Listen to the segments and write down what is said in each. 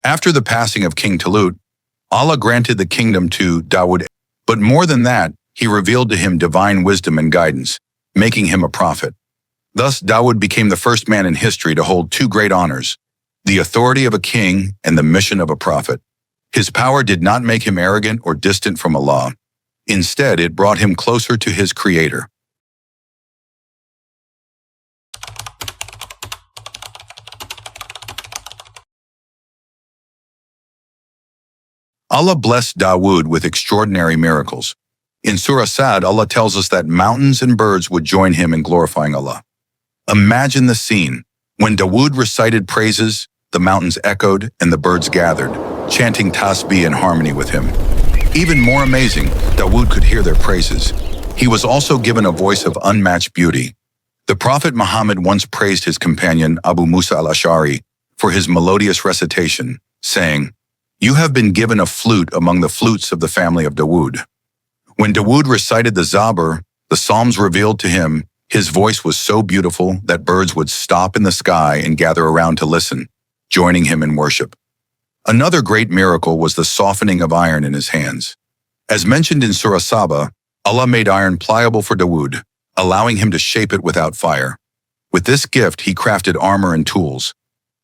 After the passing of King Jalut, Allah granted the kingdom to Dawud, but more than that, He revealed to him divine wisdom and guidance, making him a prophet. Thus, Dawud became the first man in history to hold two great honors, the authority of a king and the mission of a prophet. His power did not make him arrogant or distant from Allah. Instead, it brought him closer to his Creator. Allah blessed Dawud with extraordinary miracles. In Surah Sad, Allah tells us that mountains and birds would join him in glorifying Allah. Imagine the scene. When Dawud recited praises, the mountains echoed and the birds gathered, chanting tasbih in harmony with him. Even more amazing, Dawud could hear their praises. He was also given a voice of unmatched beauty. The Prophet Muhammad once praised his companion Abu Musa al-Ash'ari for his melodious recitation, saying, "You have been given a flute among the flutes of the family of Dawud." When Dawud recited the Zabur, the Psalms revealed to him, his voice was so beautiful that birds would stop in the sky and gather around to listen, joining him in worship. Another great miracle was the softening of iron in his hands. As mentioned in Surah Saba, Allah made iron pliable for Dawud, allowing him to shape it without fire. With this gift, he crafted armor and tools.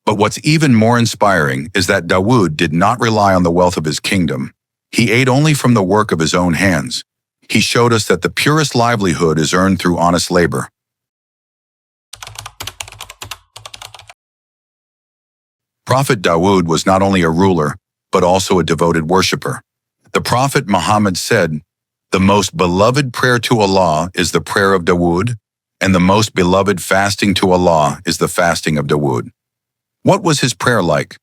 But what's even more inspiring is that Dawud did not rely on the wealth of his kingdom. He ate only from the work of his own hands. He showed us that the purest livelihood is earned through honest labor. Prophet Dawud was not only a ruler, but also a devoted worshiper. The Prophet Muhammad said, "The most beloved prayer to Allah is the prayer of Dawud, and the most beloved fasting to Allah is the fasting of Dawud." What was his prayer like?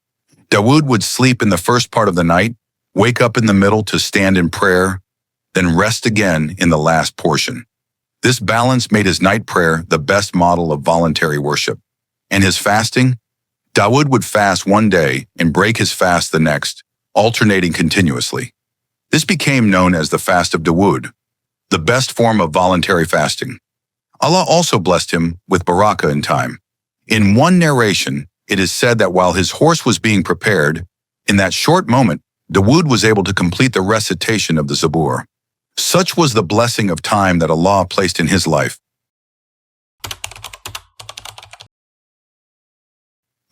Dawud would sleep in the first part of the night, wake up in the middle to stand in prayer, then rest again in the last portion. This balance made his night prayer the best model of voluntary worship. And his fasting? Dawud would fast one day and break his fast the next, alternating continuously. This became known as the fast of Dawud, the best form of voluntary fasting. Allah also blessed him with barakah in time. In one narration, it is said that while his horse was being prepared, in that short moment, Dawud was able to complete the recitation of the Zabur. Such was the blessing of time that Allah placed in his life.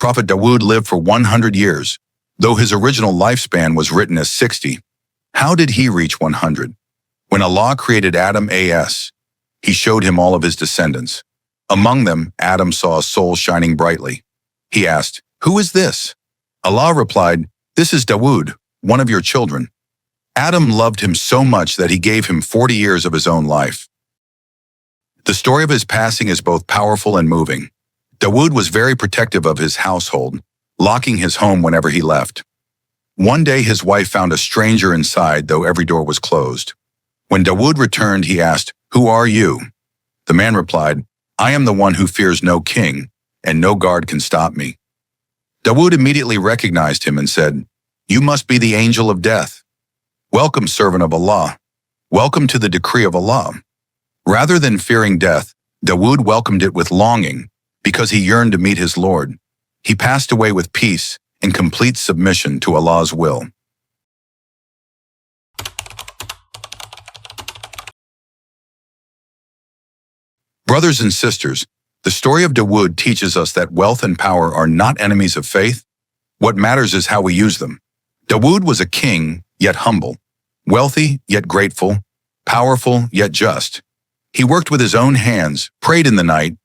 Prophet Dawud lived for 100 years, though his original lifespan was written as 60. How did he reach 100? When Allah created Adam as, He showed him all of his descendants. Among them, Adam saw a soul shining brightly. He asked, "Who is this?" Allah replied, "This is Dawud, one of your children." Adam loved him so much that he gave him 40 years of his own life. The story of his passing is both powerful and moving. Dawud was very protective of his household, locking his home whenever he left. One day his wife found a stranger inside, though every door was closed. When Dawud returned, he asked, "Who are you?" The man replied, "I am the one who fears no king, and no guard can stop me." Dawud immediately recognized him and said, "You must be the angel of death. Welcome, servant of Allah. Welcome to the decree of Allah." Rather than fearing death, Dawud welcomed it with longing, because he yearned to meet his Lord. He passed away with peace and complete submission to Allah's will. Brothers and sisters, the story of Dawud teaches us that wealth and power are not enemies of faith. What matters is how we use them. Dawud was a king, yet humble, wealthy, yet grateful, powerful, yet just. He worked with his own hands, prayed in the night,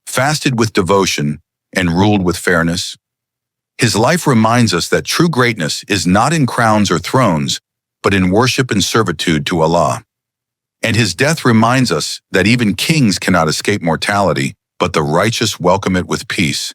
fasted with devotion, and ruled with fairness. His life reminds us that true greatness is not in crowns or thrones, but in worship and servitude to Allah. And his death reminds us that even kings cannot escape mortality, but the righteous welcome it with peace.